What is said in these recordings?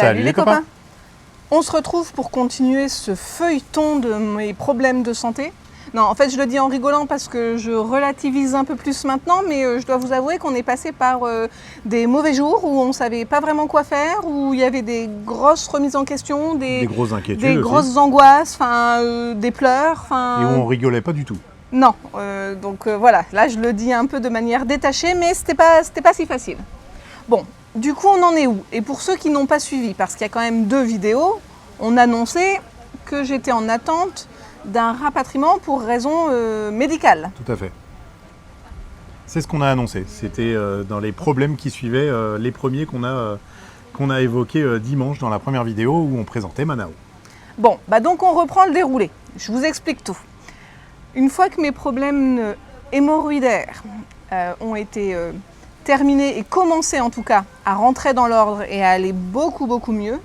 Salut les copains. On se retrouve pour continuer ce feuilleton de mes problèmes de santé. Non, en fait, je le dis en rigolant parce que je relativise un peu plus maintenant, mais je dois vous avouer qu'on est passé par des mauvais jours où on ne savait pas vraiment quoi faire, où il y avait des grosses remises en question, des grosses inquiétudes, des grosses angoisses, des pleurs. Et où on rigolait pas du tout. Non, donc voilà, là je le dis un peu de manière détachée, mais c'était pas si facile. Bon, du coup on en est où? Et pour ceux qui n'ont pas suivi, parce qu'il y a quand même 2 vidéos, on annonçait que j'étais en attente d'un rapatriement pour raison médicale. Tout à fait. C'est ce qu'on a annoncé. C'était dans les problèmes qui suivaient, les premiers qu'on a évoqués dimanche dans la première vidéo où on présentait Manao. Bon, donc on reprend le déroulé. Je vous explique tout. Une fois que mes problèmes hémorroïdaires ont été terminés et commencé en tout cas à rentrer dans l'ordre et à aller beaucoup mieux,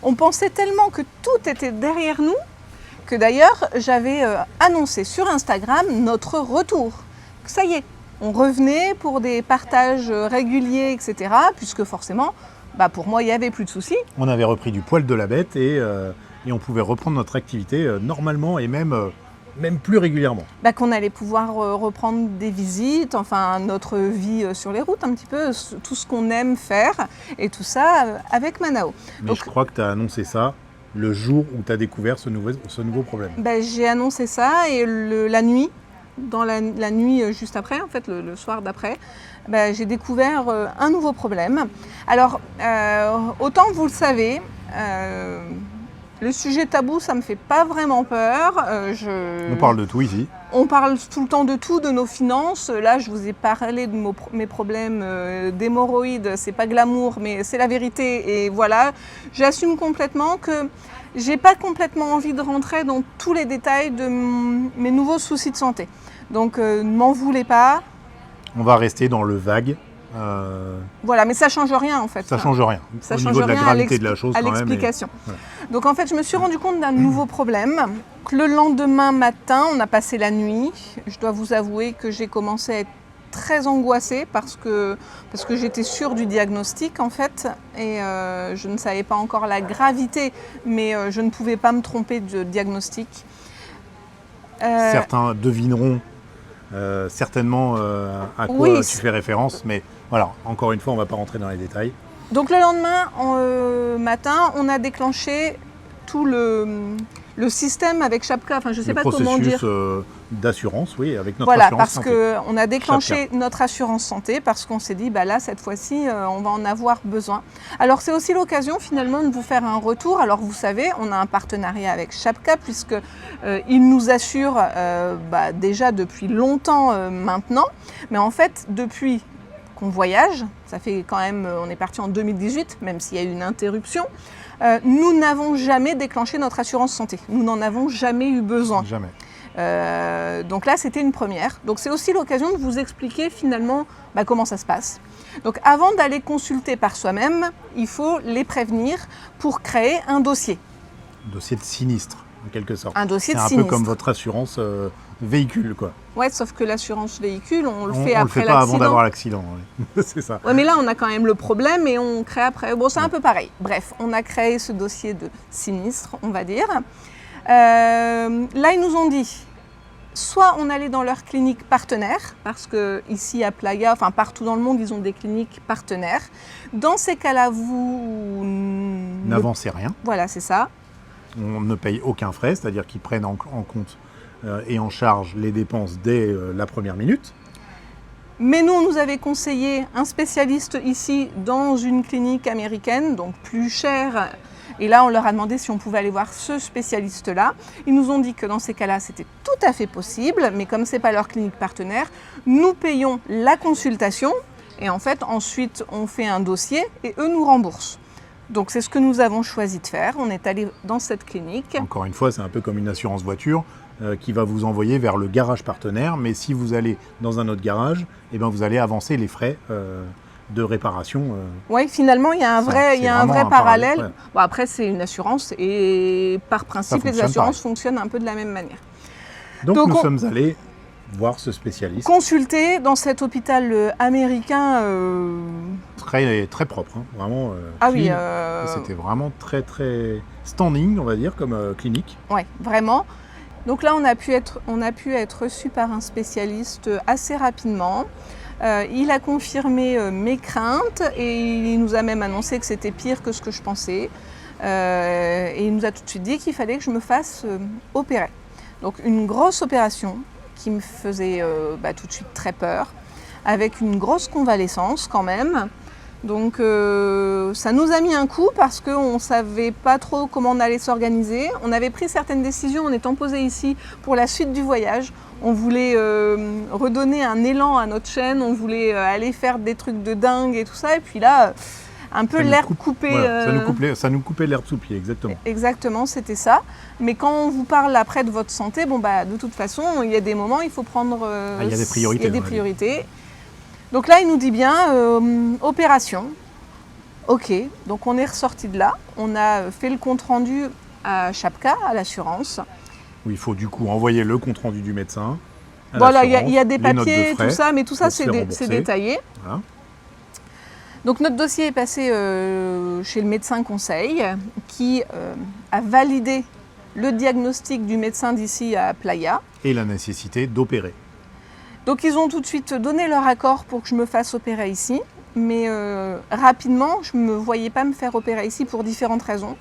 on pensait tellement que tout était derrière nous que d'ailleurs j'avais annoncé sur Instagram notre retour. Ça y est, on revenait pour des partages réguliers, etc. Puisque forcément, pour moi, il n'y avait plus de soucis. On avait repris du poil de la bête et on pouvait reprendre notre activité normalement et même plus régulièrement. Qu'on allait pouvoir reprendre des visites, enfin notre vie sur les routes un petit peu, tout ce qu'on aime faire et tout ça avec Manao. Mais donc, je crois que tu as annoncé ça le jour où tu as découvert ce nouveau problème. J'ai annoncé ça et la nuit, dans la nuit juste après, en fait le soir d'après, j'ai découvert un nouveau problème. Alors, autant vous le savez, le sujet tabou, ça me fait pas vraiment peur. On parle de tout ici. On parle tout le temps de tout, de nos finances. Là, je vous ai parlé de mes problèmes d'hémorroïdes. C'est pas glamour, mais c'est la vérité. Et voilà, j'assume complètement que j'ai pas complètement envie de rentrer dans tous les détails de mes nouveaux soucis de santé. Donc, ne m'en voulez pas. On va rester dans le vague. Voilà, mais ça change rien en fait. Ça change rien. Ça au change niveau de la rien gravité de la chose, à l'explication. Voilà. Donc en fait, je me suis rendu compte d'un nouveau problème. Le lendemain matin, on a passé la nuit. Je dois vous avouer que j'ai commencé à être très angoissée parce que j'étais sûre du diagnostic en fait et je ne savais pas encore la gravité, mais je ne pouvais pas me tromper de diagnostic. Certains devineront certainement à quoi tu fais référence, mais voilà, encore une fois, on ne va pas rentrer dans les détails. Donc le lendemain matin, on a déclenché tout le système avec Chapka, enfin je ne sais pas comment dire. Le processus d'assurance, oui, avec notre assurance santé. Voilà, parce qu'on a déclenché notre assurance santé parce qu'on s'est dit, là, cette fois-ci, on va en avoir besoin. Alors c'est aussi l'occasion finalement de vous faire un retour. Alors vous savez, on a un partenariat avec Chapka puisque il nous assure déjà depuis longtemps maintenant, mais en fait depuis qu'on voyage, ça fait quand même, on est parti en 2018, même s'il y a eu une interruption, nous n'avons jamais déclenché notre assurance santé. Nous n'en avons jamais eu besoin. Jamais. Donc là, c'était une première. Donc c'est aussi l'occasion de vous expliquer finalement comment ça se passe. Donc avant d'aller consulter par soi-même, il faut les prévenir pour créer un dossier. Un dossier de sinistre, en quelque sorte. Un dossier de sinistre. C'est un peu comme votre assurance véhicule, quoi. Ouais, sauf que l'assurance véhicule, on le fait après l'accident. On le fait pas avant d'avoir l'accident, ouais. C'est ça. Ouais, mais là, on a quand même le problème et on crée après. Bon, c'est un peu pareil. Bref, on a créé ce dossier de sinistre, on va dire. Là, ils nous ont dit, soit on allait dans leur clinique partenaire, parce que ici à Playa, enfin partout dans le monde, ils ont des cliniques partenaires. Dans ces cas-là, vous n'avancez rien. Voilà, c'est ça. On ne paye aucun frais, c'est-à-dire qu'ils prennent en compte et en charge les dépenses dès la première minute. Mais nous, on nous avait conseillé un spécialiste ici dans une clinique américaine, donc plus cher. Et là, on leur a demandé si on pouvait aller voir ce spécialiste-là. Ils nous ont dit que dans ces cas-là, c'était tout à fait possible, mais comme ce n'est pas leur clinique partenaire, nous payons la consultation et en fait, ensuite, on fait un dossier et eux nous remboursent. Donc, c'est ce que nous avons choisi de faire. On est allé dans cette clinique. Encore une fois, c'est un peu comme une assurance voiture qui va vous envoyer vers le garage partenaire. Mais si vous allez dans un autre garage, vous allez avancer les frais de réparation. Oui, finalement, il y a un vrai parallèle. Ouais. Bon, après, c'est une assurance et par principe, les assurances fonctionnent un peu de la même manière. Donc nous sommes allés voir ce spécialiste. Consulter dans cet hôpital américain. Très, très propre, hein, vraiment. Ah clean. oui. Et c'était vraiment très, très standing, on va dire, comme clinique. Oui, vraiment. Donc là, on a pu être reçu par un spécialiste assez rapidement. Il a confirmé mes craintes et il nous a même annoncé que c'était pire que ce que je pensais. Et il nous a tout de suite dit qu'il fallait que je me fasse opérer. Donc une grosse opération qui me faisait tout de suite très peur, avec une grosse convalescence quand même. Donc ça nous a mis un coup parce qu'on ne savait pas trop comment on allait s'organiser. On avait pris certaines décisions en étant posé ici pour la suite du voyage. On voulait redonner un élan à notre chaîne, on voulait aller faire des trucs de dingue et tout ça. Et puis là, un peu l'herbe coupée. Voilà, ça nous coupait l'herbe sous le pied, exactement. Exactement, c'était ça. Mais quand on vous parle après de votre santé, de toute façon, il y a des moments, il faut prendre... il y a des priorités. Il y a des priorités. Donc là, il nous dit bien, opération. Ok, donc on est ressorti de là. On a fait le compte-rendu à Chapka, à l'assurance. Où il faut du coup envoyer le compte-rendu du médecin. Voilà, il y a des papiers, tout ça, mais tout ça, c'est détaillé. Voilà. Donc notre dossier est passé chez le médecin conseil qui a validé le diagnostic du médecin d'ici à Playa. Et la nécessité d'opérer. Donc ils ont tout de suite donné leur accord pour que je me fasse opérer ici. Mais rapidement, je ne me voyais pas me faire opérer ici pour différentes raisons.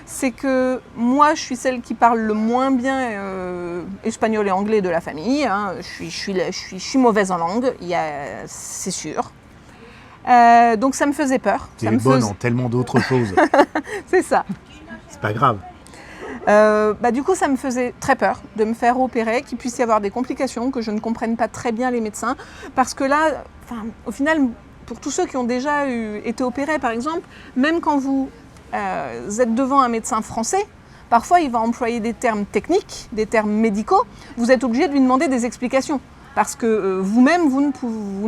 C'est que moi, je suis celle qui parle le moins bien espagnol et anglais de la famille. Hein. Je suis mauvaise en langue, c'est sûr. Donc ça me faisait peur. Tu es bonne en tellement d'autres choses. C'est ça. C'est pas grave. Du coup, ça me faisait très peur de me faire opérer, qu'il puisse y avoir des complications, que je ne comprenne pas très bien les médecins. Parce que là, au final, pour tous ceux qui ont déjà été opérés, par exemple, même quand vous êtes devant un médecin français, parfois il va employer des termes techniques, des termes médicaux. Vous êtes obligé de lui demander des explications. Parce que vous-même, vous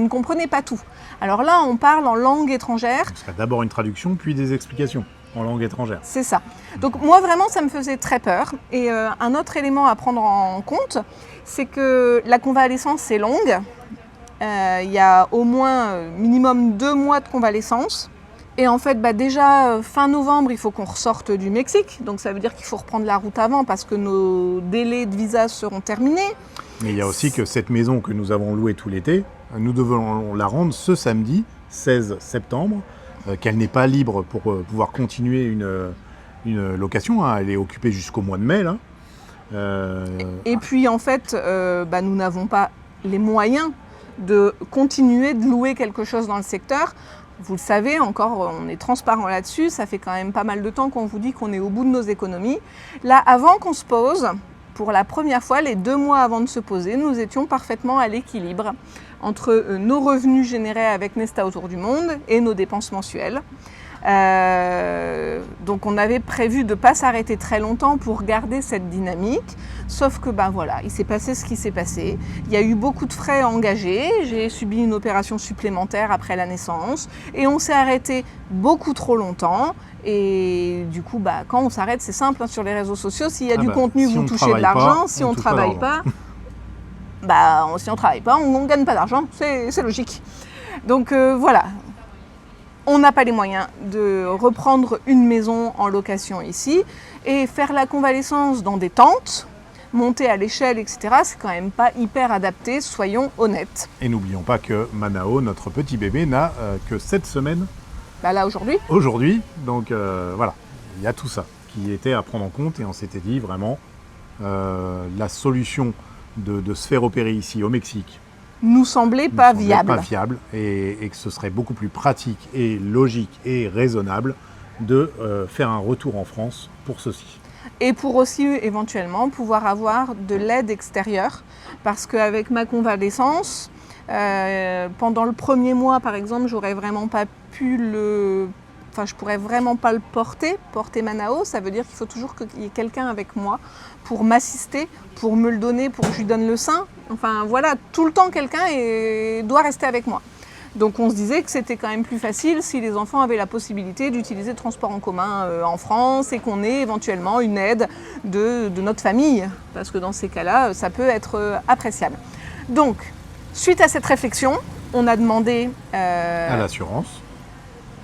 ne comprenez pas tout. Alors là, on parle en langue étrangère. Ce serait d'abord une traduction, puis des explications en langue étrangère. C'est ça. Donc moi, vraiment, ça me faisait très peur. Et un autre élément à prendre en compte, c'est que la convalescence, c'est longue. Il y a au moins minimum 2 mois de convalescence. Et en fait, déjà, fin novembre, il faut qu'on ressorte du Mexique. Donc ça veut dire qu'il faut reprendre la route avant parce que nos délais de visa seront terminés. Mais il y a aussi que cette maison que nous avons louée tout l'été, nous devons la rendre ce samedi, 16 septembre, qu'elle n'est pas libre pour pouvoir continuer une location. Hein. Elle est occupée jusqu'au mois de mai. Là. Et puis en fait, nous n'avons pas les moyens de continuer de louer quelque chose dans le secteur. Vous le savez, encore, on est transparent là-dessus, ça fait quand même pas mal de temps qu'on vous dit qu'on est au bout de nos économies. Là, avant qu'on se pose, pour la première fois, les 2 mois avant de se poser, nous étions parfaitement à l'équilibre entre nos revenus générés avec Nesta Autour du Monde et nos dépenses mensuelles. Donc on avait prévu de ne pas s'arrêter très longtemps pour garder cette dynamique, sauf que il s'est passé ce qui s'est passé. Il y a eu beaucoup de frais engagés, j'ai subi une opération supplémentaire après la naissance et on s'est arrêté beaucoup trop longtemps. Et du coup, quand on s'arrête, c'est simple, hein, sur les réseaux sociaux, s'il y a du contenu, vous touchez de l'argent, si on ne travaille pas, si on ne travaille pas, on ne gagne pas d'argent, c'est logique. Donc voilà. On n'a pas les moyens de reprendre une maison en location ici et faire la convalescence dans des tentes, monter à l'échelle, etc. C'est quand même pas hyper adapté, soyons honnêtes. Et n'oublions pas que Manao, notre petit bébé, n'a que 7 semaines. Là aujourd'hui. Aujourd'hui, donc voilà, il y a tout ça qui était à prendre en compte et on s'était dit vraiment la solution de se faire opérer ici au Mexique nous semblait pas viable. Et que ce serait beaucoup plus pratique et logique et raisonnable de faire un retour en France pour ceci. Et pour aussi éventuellement pouvoir avoir de l'aide extérieure parce qu'avec ma convalescence, pendant le premier mois par exemple, j'aurais vraiment pas pu je pourrais vraiment pas le porter Manao, ça veut dire qu'il faut toujours qu'il y ait quelqu'un avec moi pour m'assister, pour me le donner, pour que je lui donne le sein. Enfin voilà, tout le temps quelqu'un doit rester avec moi. Donc on se disait que c'était quand même plus facile si les enfants avaient la possibilité d'utiliser le transport en commun en France et qu'on ait éventuellement une aide de notre famille, parce que dans ces cas-là, ça peut être appréciable. Donc, suite à cette réflexion, on a demandé À l'assurance.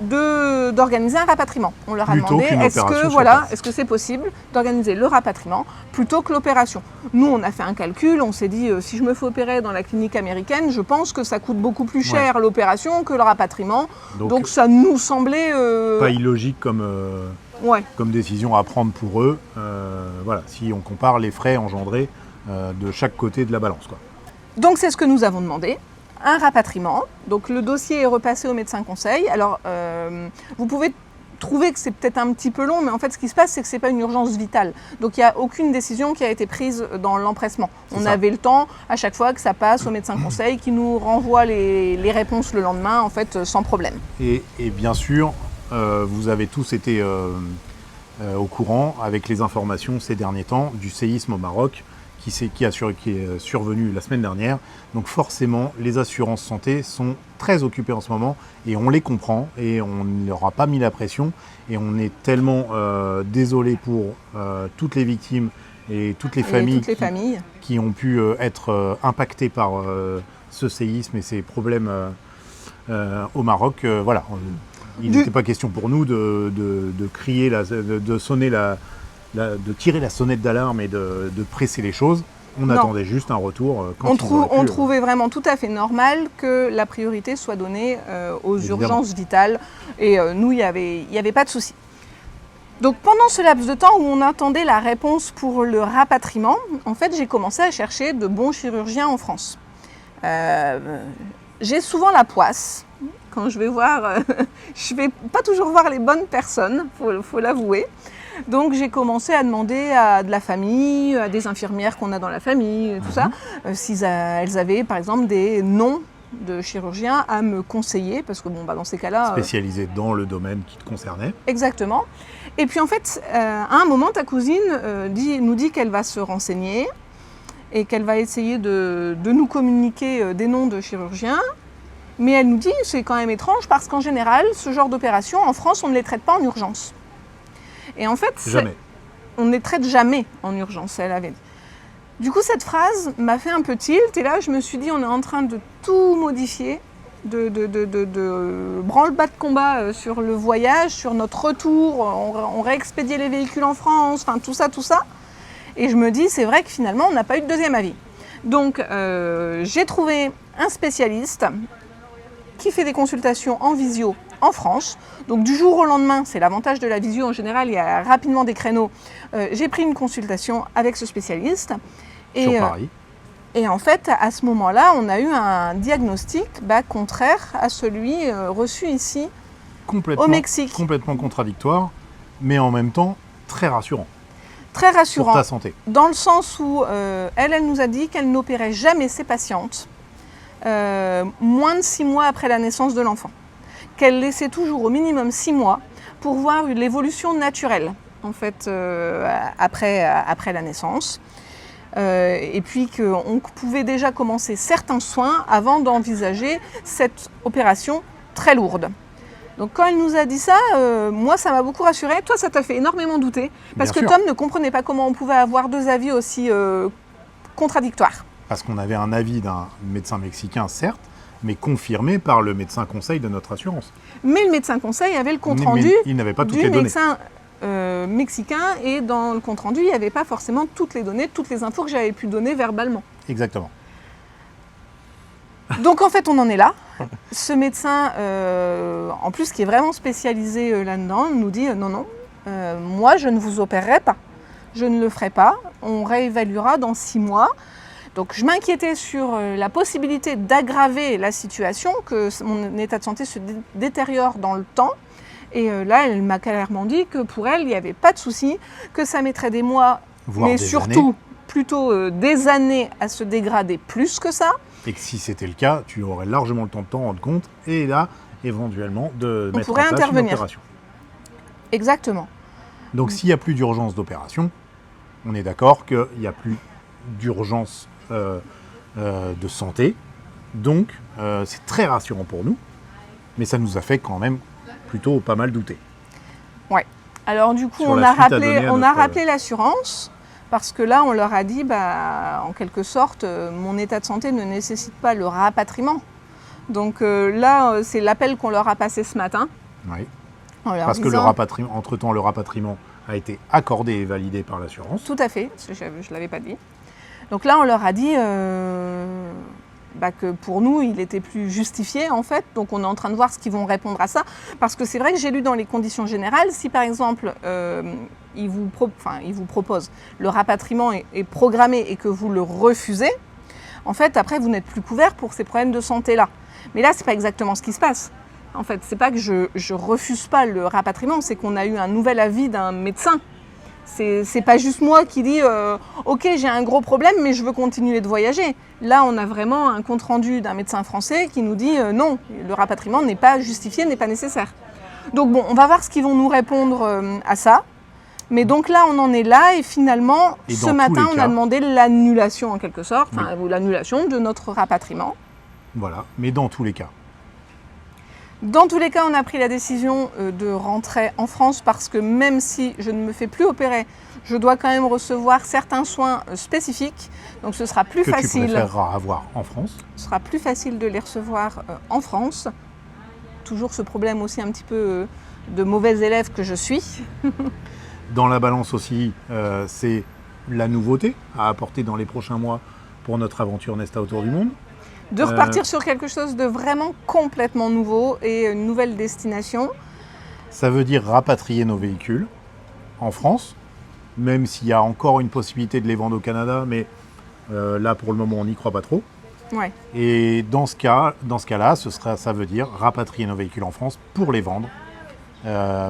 d'organiser un rapatriement. On leur a Plutôt demandé qu'une opération sur place. est-ce que c'est possible d'organiser le rapatriement plutôt que l'opération. Nous, on a fait un calcul, on s'est dit si je me fais opérer dans la clinique américaine, je pense que ça coûte beaucoup plus cher l'opération que le rapatriement. Donc ça nous semblait pas illogique comme décision à prendre pour eux. Voilà, si on compare les frais engendrés de chaque côté de la balance, quoi. Donc c'est ce que nous avons demandé. Un rapatriement. Donc le dossier est repassé au médecin conseil. Alors vous pouvez trouver que c'est peut-être un petit peu long, mais en fait ce qui se passe c'est que c'est pas une urgence vitale. Donc il n'y a aucune décision qui a été prise dans l'empressement. On avait le temps à chaque fois que ça passe au médecin conseil qui nous renvoie les réponses le lendemain en fait sans problème. Et bien sûr vous avez tous été au courant avec les informations ces derniers temps du séisme au Maroc qui est survenu la semaine dernière. Donc forcément, les assurances santé sont très occupées en ce moment et on les comprend et on ne leur a pas mis la pression et on est tellement désolé pour toutes les victimes et toutes les familles qui ont pu être impactées par ce séisme et ces problèmes au Maroc. Voilà. Il n'était pas question pour nous de crier, de sonner de tirer la sonnette d'alarme et de presser les choses. On attendait juste un retour. On trouvait vraiment tout à fait normal que la priorité soit donnée aux urgences vitales. Et nous, il n'y avait pas de souci. Donc pendant ce laps de temps où on attendait la réponse pour le rapatriement, en fait, j'ai commencé à chercher de bons chirurgiens en France. J'ai souvent la poisse. Quand je vais voir, je ne vais pas toujours voir les bonnes personnes, faut l'avouer. Donc j'ai commencé à demander à de la famille, à des infirmières qu'on a dans la famille, tout ça, si elles avaient par exemple des noms de chirurgiens à me conseiller, parce que dans ces cas-là... Spécialisés dans le domaine qui te concernait. Exactement. Et puis en fait, à un moment, ta cousine nous dit qu'elle va se renseigner et qu'elle va essayer de nous communiquer des noms de chirurgiens. Mais elle nous dit, c'est quand même étrange, parce qu'en général, ce genre d'opération, en France, on ne les traite pas en urgence. Et en fait, on ne les traite jamais en urgence, elle avait dit. Du coup, cette phrase m'a fait un peu tilt, et là, je me suis dit, on est en train de tout modifier, de branle-bas de combat sur le voyage, sur notre retour, on réexpédiait les véhicules en France, enfin tout ça. Et je me dis, c'est vrai que finalement, on n'a pas eu de deuxième avis. Donc, j'ai trouvé un spécialiste qui fait des consultations en visio en France. Donc du jour au lendemain, c'est l'avantage de la visio en général, il y a rapidement des créneaux. J'ai pris une consultation avec ce spécialiste. Sur Paris. Et en fait, à ce moment-là, on a eu un diagnostic contraire à celui reçu ici au Mexique. Complètement contradictoire, mais en même temps très rassurant. Très rassurant. Pour ta santé. Dans le sens où elle nous a dit qu'elle n'opérait jamais ses patientes moins de 6 mois après la naissance de l'enfant. Qu'elle laissait toujours au minimum 6 mois pour voir l'évolution naturelle en fait, après la naissance. Et puis qu'on pouvait déjà commencer certains soins avant d'envisager cette opération très lourde. Donc quand elle nous a dit ça, moi ça m'a beaucoup rassurée. Toi ça t'a fait énormément douter parce que Tom ne comprenait pas comment on pouvait avoir deux avis aussi contradictoires. Parce qu'on avait un avis d'un médecin mexicain, certes, mais confirmé par le médecin conseil de notre assurance. Mais le médecin conseil avait le compte-rendu il n'avait pas toutes les données. Médecin mexicain, et dans le compte-rendu, il n'y avait pas forcément toutes les données, toutes les infos que j'avais pu donner verbalement. Exactement. Donc en fait, on en est là. Ce médecin, en plus, qui est vraiment spécialisé là-dedans, nous dit non, moi je ne vous opérerai pas. Je ne le ferai pas. On réévaluera dans 6 mois. Donc je m'inquiétais sur la possibilité d'aggraver la situation, que mon état de santé se détériore dans le temps. Et là, elle m'a clairement dit que pour elle, il n'y avait pas de souci, que ça mettrait des mois, voire mais des surtout années. Plutôt des années à se dégrader plus que ça. Et que si c'était le cas, tu aurais largement le temps de t'en rendre compte et là, éventuellement, de mettre en pourrait place intervenir. une opération. Exactement. Donc s'il n'y a plus d'urgence d'opération, on est d'accord qu'il n'y a plus d'urgence de santé. Donc c'est très rassurant pour nous, mais ça nous a fait quand même plutôt pas mal douter. Ouais. Alors du coup, Sur on la a suite à donner à rappelé notre- l'assurance Parce que là, on leur a dit, en quelque sorte, mon état de santé ne nécessite pas le rapatriement. Donc là, c'est l'appel qu'on leur a passé ce matin. Oui. Parce que entre-temps, le rapatriement a été accordé et validé par l'assurance. Tout à fait, je ne l'avais pas dit. Donc là, on leur a dit que pour nous, il était plus justifié en fait. Donc on est en train de voir ce qu'ils vont répondre à ça. Parce que c'est vrai que j'ai lu dans les conditions générales, si par exemple, ils vous proposent le rapatriement est programmé et que vous le refusez, en fait, après, vous n'êtes plus couvert pour ces problèmes de santé-là. Mais là, ce n'est pas exactement ce qui se passe. En fait, c'est pas que je refuse pas le rapatriement, c'est qu'on a eu un nouvel avis d'un médecin. C'est pas juste moi qui dis ok, j'ai un gros problème, mais je veux continuer de voyager. Là, on a vraiment un compte rendu d'un médecin français qui nous dit non, le rapatriement n'est pas justifié, n'est pas nécessaire. Donc bon, on va voir ce qu'ils vont nous répondre à ça. Mais donc là, on en est là et finalement, ce matin, on a demandé l'annulation en quelque sorte, ou l'annulation de notre rapatriement. Voilà, mais dans tous les cas. Dans tous les cas, on a pris la décision de rentrer en France parce que même si je ne me fais plus opérer, je dois quand même recevoir certains soins spécifiques. Donc ce sera plus facile. Que tu préféreras avoir en France. Ce sera plus facile de les recevoir en France. Toujours ce problème aussi un petit peu de mauvais élève que je suis. Dans la balance aussi, c'est la nouveauté à apporter dans les prochains mois pour notre aventure Nesta autour du monde. De repartir sur quelque chose de vraiment complètement nouveau et une nouvelle destination. Ça veut dire rapatrier nos véhicules en France, même s'il y a encore une possibilité de les vendre au Canada, mais là pour le moment on n'y croit pas trop. Ouais. Et dans ce cas-là, ça veut dire rapatrier nos véhicules en France pour les vendre.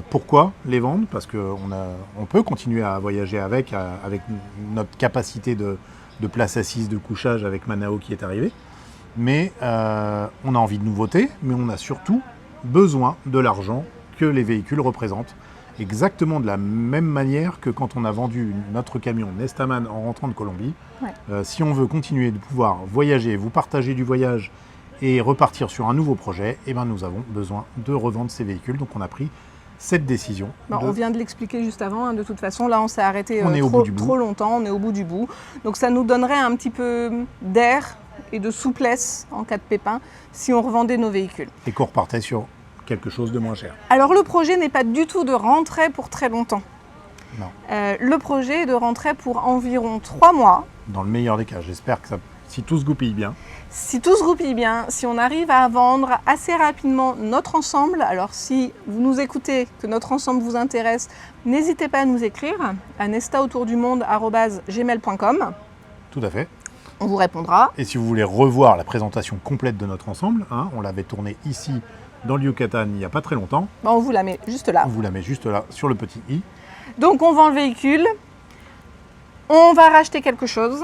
Pourquoi les vendre? Parce qu'on peut continuer à voyager avec notre capacité de place assise, de couchage avec Manao qui est arrivé. Mais on a envie de nouveautés, mais on a surtout besoin de l'argent que les véhicules représentent. Exactement de la même manière que quand on a vendu notre camion Nestaman en rentrant de Colombie. Ouais. Si on veut continuer de pouvoir voyager, vous partager du voyage et repartir sur un nouveau projet, nous avons besoin de revendre ces véhicules. Donc on a pris cette décision. On vient de l'expliquer juste avant, de toute façon. Là, on s'est arrêté trop longtemps, on est au bout du bout. Donc ça nous donnerait un petit peu d'air et de souplesse en cas de pépin si on revendait nos véhicules. Et qu'on repartait sur quelque chose de moins cher. Alors le projet n'est pas du tout de rentrer pour très longtemps. Non. Le projet est de rentrer pour environ 3 mois. Dans le meilleur des cas, j'espère que si tout se goupille bien. Si tout se goupille bien, si on arrive à vendre assez rapidement notre ensemble, alors si vous nous écoutez, que notre ensemble vous intéresse, n'hésitez pas à nous écrire à nestaautourdumonde@gmail.com. Tout à fait. On vous répondra. Et si vous voulez revoir la présentation complète de notre ensemble, on l'avait tournée ici dans le Yucatan il n'y a pas très longtemps. On vous la met juste là. On vous la met juste là, sur le petit i. Donc on vend le véhicule, on va racheter quelque chose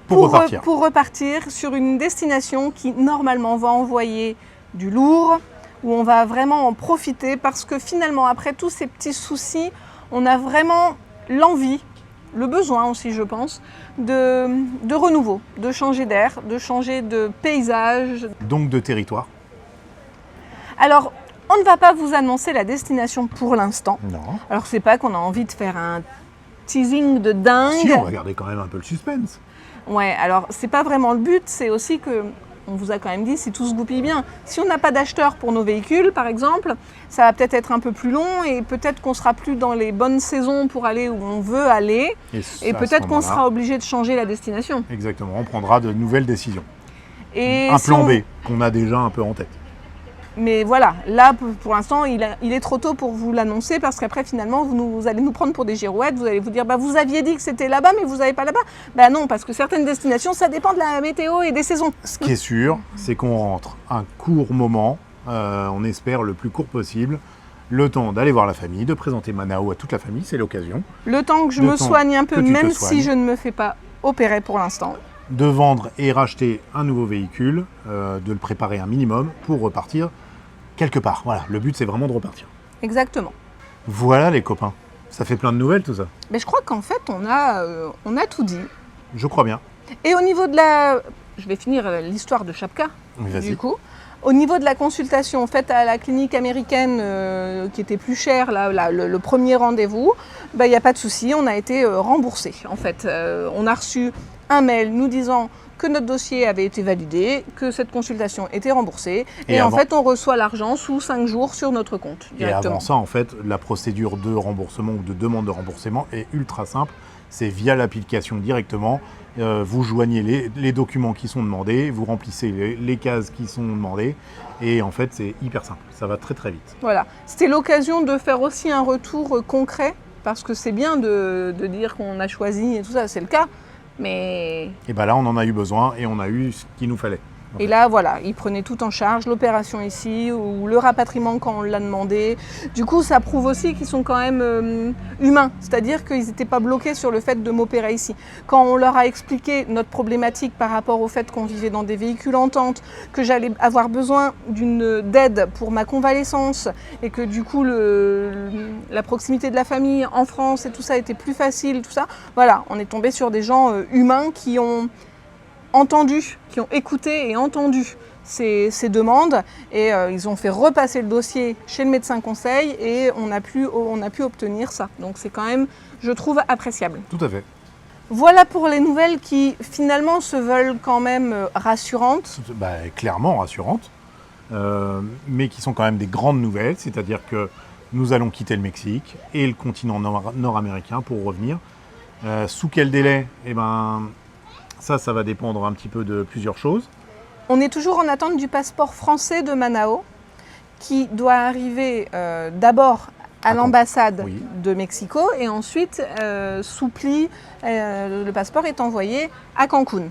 pour repartir sur une destination qui normalement va envoyer du lourd, où on va vraiment en profiter parce que finalement après tous ces petits soucis, on a vraiment l'envie, le besoin aussi je pense, de renouveau, de changer d'air, de changer de paysage. Donc de territoire. Alors, on ne va pas vous annoncer la destination pour l'instant. Non. Alors, c'est pas qu'on a envie de faire un teasing de dingue. Si, on va garder quand même un peu le suspense. Ouais, alors c'est pas vraiment le but, c'est aussi que, on vous a quand même dit, si tout se goupille bien. Si on n'a pas d'acheteur pour nos véhicules, par exemple, ça va peut-être être un peu plus long et peut-être qu'on sera plus dans les bonnes saisons pour aller où on veut aller. Et peut-être qu'on sera obligé de changer la destination. Exactement, on prendra de nouvelles décisions. Et un plan B qu'on a déjà un peu en tête. Mais voilà, là pour l'instant, il est trop tôt pour vous l'annoncer parce qu'après finalement, vous allez nous prendre pour des girouettes, vous allez vous dire vous aviez dit que c'était là-bas mais vous n'avez pas là-bas. Non, parce que certaines destinations, ça dépend de la météo et des saisons. Ce qui est sûr, c'est qu'on rentre un court moment, on espère le plus court possible, le temps d'aller voir la famille, de présenter Manao à toute la famille, c'est l'occasion. Le temps que je me soigne un peu, même si je ne me fais pas opérer pour l'instant. De vendre et racheter un nouveau véhicule, de le préparer un minimum pour repartir quelque part. Voilà, le but c'est vraiment de repartir. Exactement. Voilà les copains, ça fait plein de nouvelles tout ça. Mais je crois qu'en fait on a tout dit. Je crois bien. Et au niveau de je vais finir l'histoire de Chapka, Oui, du coup. Au niveau de la consultation faite à la clinique américaine, qui était plus chère, le premier rendez-vous, il n'y a pas de souci, on a été remboursé. En fait, on a reçu un mail nous disant que notre dossier avait été validé, que cette consultation était remboursée, et en fait, on reçoit l'argent sous 5 jours sur notre compte directement. Et avant ça, en fait, la procédure de remboursement ou de demande de remboursement est ultra simple. C'est via l'application directement. Vous joignez les documents qui sont demandés, vous remplissez les cases qui sont demandées, et en fait, c'est hyper simple. Ça va très très vite. Voilà. C'était l'occasion de faire aussi un retour concret, parce que c'est bien de dire qu'on a choisi et tout ça, c'est le cas. Mais... Et bien là, on en a eu besoin et on a eu ce qu'il nous fallait. Et là, voilà, ils prenaient tout en charge, l'opération ici, ou le rapatriement quand on l'a demandé. Du coup, ça prouve aussi qu'ils sont quand même humains, c'est-à-dire qu'ils n'étaient pas bloqués sur le fait de m'opérer ici. Quand on leur a expliqué notre problématique par rapport au fait qu'on vivait dans des véhicules en tente, que j'allais avoir besoin d'aide pour ma convalescence, et que du coup, la proximité de la famille en France et tout ça était plus facile, tout ça, voilà, on est tombé sur des gens humains qui ont entendu, qui ont écouté et entendu ces demandes, et ils ont fait repasser le dossier chez le médecin conseil, et on a pu obtenir ça. Donc c'est quand même, je trouve, appréciable. Tout à fait. Voilà pour les nouvelles qui finalement se veulent quand même rassurantes. Clairement rassurantes, mais qui sont quand même des grandes nouvelles, c'est-à-dire que nous allons quitter le Mexique et le continent nord-américain pour revenir. Sous quel délai ? Ça va dépendre un petit peu de plusieurs choses. On est toujours en attente du passeport français de Manao, qui doit arriver d'abord à l'ambassade de Mexico, et ensuite, sous pli, le passeport est envoyé à Cancun.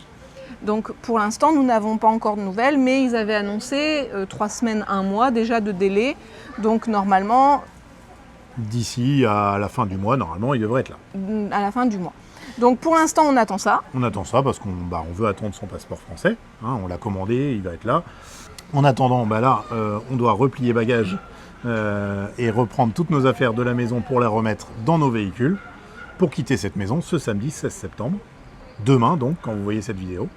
Donc pour l'instant, nous n'avons pas encore de nouvelles, mais ils avaient annoncé 3 semaines, 1 mois déjà de délai. Donc normalement... D'ici à la fin du mois, normalement, il devrait être là. À la fin du mois. Donc pour l'instant, on attend ça. On attend ça parce qu'on veut attendre son passeport français. On l'a commandé, il va être là. En attendant, on doit replier bagages et reprendre toutes nos affaires de la maison pour les remettre dans nos véhicules pour quitter cette maison ce samedi 16 septembre. Demain, donc, quand vous voyez cette vidéo.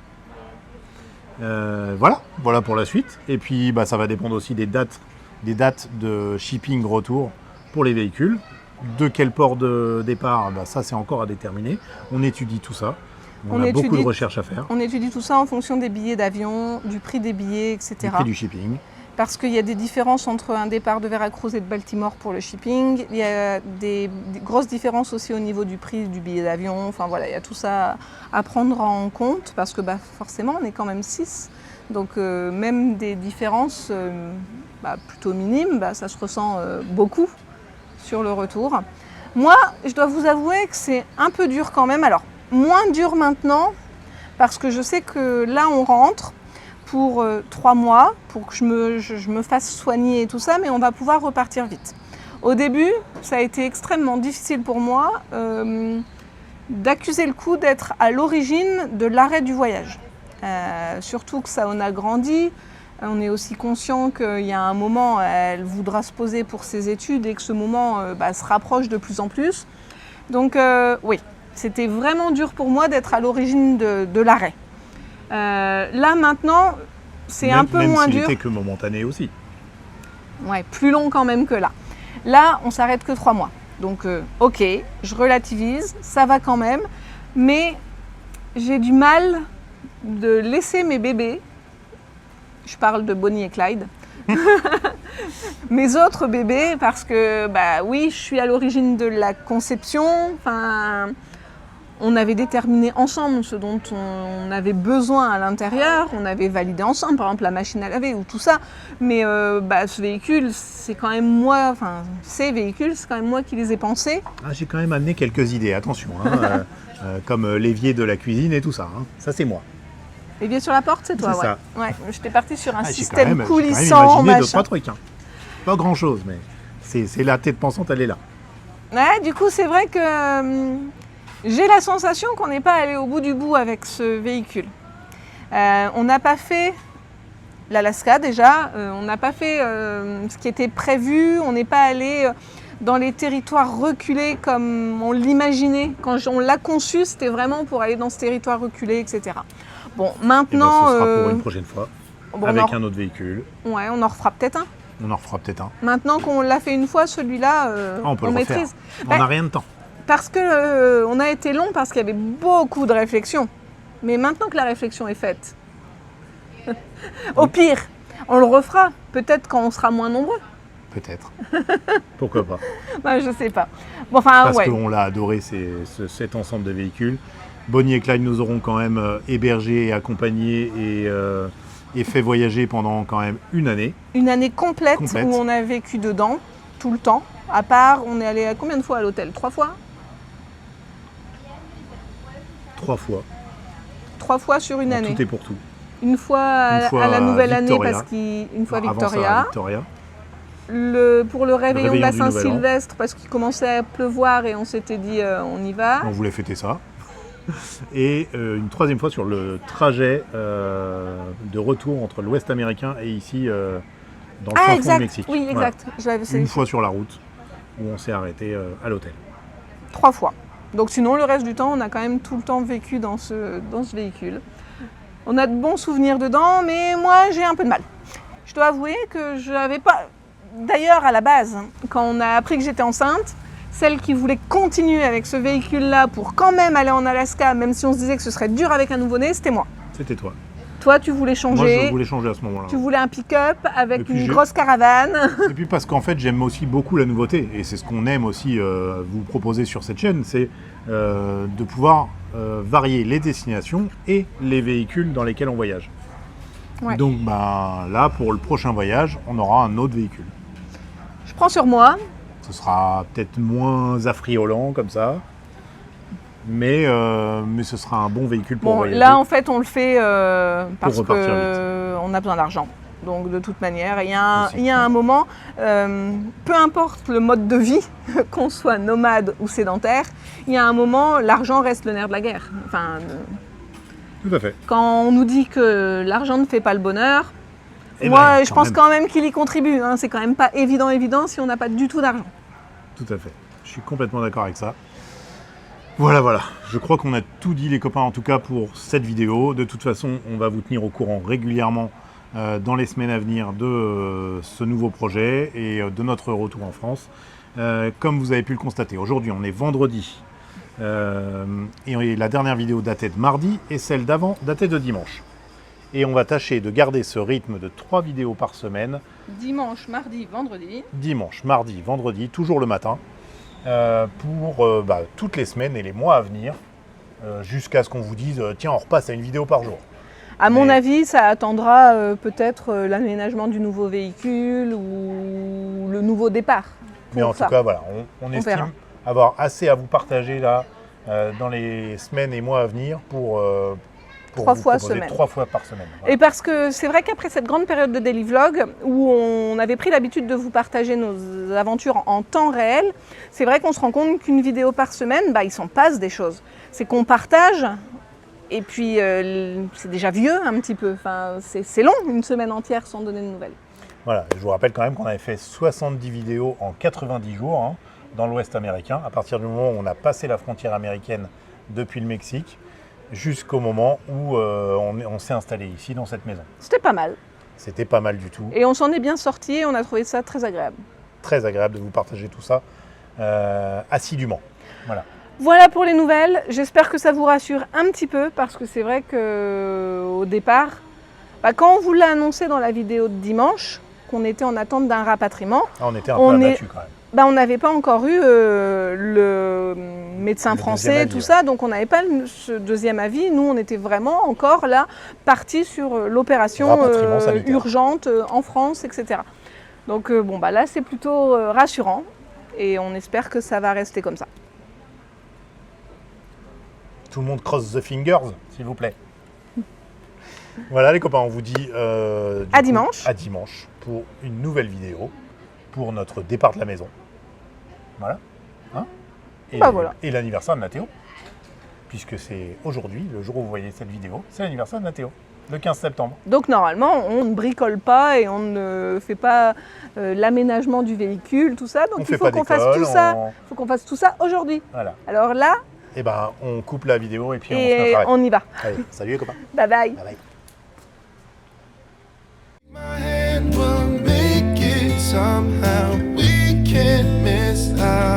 Voilà pour la suite. Et puis, ça va dépendre aussi des dates de shipping retour pour les véhicules. De quel port de départ, ça c'est encore à déterminer. On étudie tout ça. On a beaucoup de recherches à faire. On étudie tout ça en fonction des billets d'avion, du prix des billets, etc. Du prix du shipping. Parce qu'il y a des différences entre un départ de Veracruz et de Baltimore pour le shipping. Il y a des grosses différences aussi au niveau du prix du billet d'avion. Enfin voilà, il y a tout ça à prendre en compte, parce que forcément on est quand même 6. Donc même des différences plutôt minimes, ça se ressent beaucoup sur le retour. Moi, je dois vous avouer que c'est un peu dur quand même. Alors, moins dur maintenant, parce que je sais que là, on rentre pour 3 mois, pour que je me fasse soigner et tout ça, mais on va pouvoir repartir vite. Au début, ça a été extrêmement difficile pour moi d'accuser le coup d'être à l'origine de l'arrêt du voyage. Surtout que Saona grandit. On est aussi conscient qu'il y a un moment, elle voudra se poser pour ses études, et que ce moment se rapproche de plus en plus. Donc oui, c'était vraiment dur pour moi d'être à l'origine de l'arrêt. Là maintenant, c'est un peu moins dur. Même s'il n'était que momentané aussi. Ouais, plus long quand même que là. Là, on s'arrête que 3 mois. Donc ok, je relativise, ça va quand même. Mais j'ai du mal de laisser mes bébés, je parle de Bonnie et Clyde, mes autres bébés, parce que oui, je suis à l'origine de la conception. Enfin, on avait déterminé ensemble ce dont on avait besoin à l'intérieur, on avait validé ensemble, par exemple la machine à laver ou tout ça. Mais ce véhicule, c'est quand même moi, ces véhicules, c'est quand même moi qui les ai pensés. J'ai quand même amené quelques idées, attention, comme l'évier de la cuisine et tout ça. Ça, c'est moi. L'évier sur la porte, c'est toi, ça. Ouais. J'étais partie sur un système coulissant, j'ai imaginé 2-3 trucs. Pas grand-chose, mais c'est la tête pensante, elle est là. Ouais, du coup, c'est vrai que j'ai la sensation qu'on n'est pas allé au bout du bout avec ce véhicule. On n'a pas fait l'Alaska déjà, on n'a pas fait ce qui était prévu, on n'est pas allé dans les territoires reculés comme on l'imaginait. Quand on l'a conçu, c'était vraiment pour aller dans ce territoire reculé, etc. Bon, maintenant... ce sera pour une prochaine fois. Bon, avec un autre véhicule. Ouais, on en refera peut-être un. On en refera peut-être un. Maintenant qu'on l'a fait une fois, celui-là, On peut le refaire. maîtrise. On n'a rien de temps. Parce que on a été long parce qu'il y avait beaucoup de réflexion. Mais maintenant que la réflexion est faite, au pire, on le refera. Peut-être quand on sera moins nombreux. Peut-être. Pourquoi pas. Bah, je sais pas. Bon, enfin, Parce ouais. qu'on l'a adoré, cet ensemble de véhicules. Bonnie et Clyde nous auront quand même hébergés et accompagnés et fait voyager pendant quand même une année. Une année complète où on a vécu dedans, tout le temps. À part, on est allé à combien de fois à l'hôtel? 3 fois? 3 fois. 3 fois sur une année. Tout est pour tout. Une fois à la nouvelle année, parce qu'une fois Victoria. Victoria. Pour le réveillon de la du Nouvel An. Saint-Sylvestre, parce qu'il commençait à pleuvoir et on s'était dit on y va. On voulait fêter ça. Et une 3e fois sur le trajet de retour entre l'Ouest américain et ici dans le fin fond du Mexique. Oui, exact. Voilà. Une fois sur la route où on s'est arrêté à l'hôtel. 3 fois. Donc sinon, le reste du temps, on a quand même tout le temps vécu dans ce véhicule. On a de bons souvenirs dedans, mais moi, j'ai un peu de mal. Je dois avouer que je n'avais pas... D'ailleurs, à la base, quand on a appris que j'étais enceinte, celle qui voulait continuer avec ce véhicule-là pour quand même aller en Alaska, même si on se disait que ce serait dur avec un nouveau-né, c'était moi. C'était toi. Toi, tu voulais changer. Moi, je voulais changer à ce moment-là. Tu voulais un pick-up avec une grosse caravane. Et puis parce qu'en fait, j'aime aussi beaucoup la nouveauté. Et c'est ce qu'on aime aussi vous proposer sur cette chaîne, c'est de pouvoir varier les destinations et les véhicules dans lesquels on voyage. Ouais. Donc là, pour le prochain voyage, on aura un autre véhicule. Je prends sur moi. Ce sera peut-être moins affriolant comme ça. Mais ce sera un bon véhicule pour voyager. Là, en fait, on le fait parce qu'on a besoin d'argent. Donc, de toute manière, il y a un moment, peu importe le mode de vie, qu'on soit nomade ou sédentaire, il y a un moment, l'argent reste le nerf de la guerre. Enfin, tout à fait. Quand on nous dit que l'argent ne fait pas le bonheur, moi, je pense quand même qu'il y contribue. Hein. C'est quand même pas évident si on n'a pas du tout d'argent. Tout à fait. Je suis complètement d'accord avec ça. Voilà. Je crois qu'on a tout dit, les copains, en tout cas pour cette vidéo. De toute façon, on va vous tenir au courant régulièrement dans les semaines à venir de ce nouveau projet et de notre retour en France. Comme vous avez pu le constater, aujourd'hui, on est vendredi. Et la dernière vidéo datait de mardi et celle d'avant datait de dimanche. Et on va tâcher de garder ce rythme de 3 vidéos par semaine. Dimanche, mardi, vendredi. Dimanche, mardi, vendredi, toujours le matin. Pour toutes les semaines et les mois à venir, jusqu'à ce qu'on vous dise tiens, on repasse à une vidéo par jour. À mon avis, ça attendra peut-être l'aménagement du nouveau véhicule ou le nouveau départ. Mais en tout cas, voilà, on estime avoir assez à vous partager là dans les semaines et mois à venir pour 3 fois semaine. 3 fois par semaine. Voilà. Et parce que c'est vrai qu'après cette grande période de daily vlog, où on avait pris l'habitude de vous partager nos aventures en temps réel, c'est vrai qu'on se rend compte qu'une vidéo par semaine, il s'en passe des choses. C'est qu'on partage, et puis c'est déjà vieux un petit peu. Enfin, c'est long, une semaine entière sans donner de nouvelles. Voilà, je vous rappelle quand même qu'on avait fait 70 vidéos en 90 jours dans l'Ouest américain, à partir du moment où on a passé la frontière américaine depuis le Mexique, jusqu'au moment où on s'est installé ici, dans cette maison. C'était pas mal. C'était pas mal du tout. Et on s'en est bien sorti et on a trouvé ça très agréable. Très agréable de vous partager tout ça assidûment. Voilà pour les nouvelles. J'espère que ça vous rassure un petit peu parce que c'est vrai qu'au départ, quand on vous l'a annoncé dans la vidéo de dimanche, qu'on était en attente d'un rapatriement, on était un peu abattus quand même. On n'avait pas encore eu le médecin français, tout ça, donc on n'avait pas ce deuxième avis. Nous, on était vraiment encore là, partis sur l'opération urgente en France, etc. Donc là, c'est plutôt rassurant et on espère que ça va rester comme ça. Tout le monde cross the fingers, s'il vous plaît. Voilà les copains, on vous dit à dimanche pour une nouvelle vidéo pour notre départ de la maison. Voilà. Et l'anniversaire de Nathéo, puisque c'est aujourd'hui, le jour où vous voyez cette vidéo, c'est l'anniversaire de Nathéo, le 15 septembre. Donc normalement, on ne bricole pas et on ne fait pas l'aménagement du véhicule, tout ça. Donc il faut qu'on fasse tout ça. Il faut qu'on fasse tout ça aujourd'hui. Voilà. Alors là, on coupe la vidéo et puis on se met à travailler. On y va. Allez, salut les copains. Bye bye. Bye bye. somehow we can't miss out.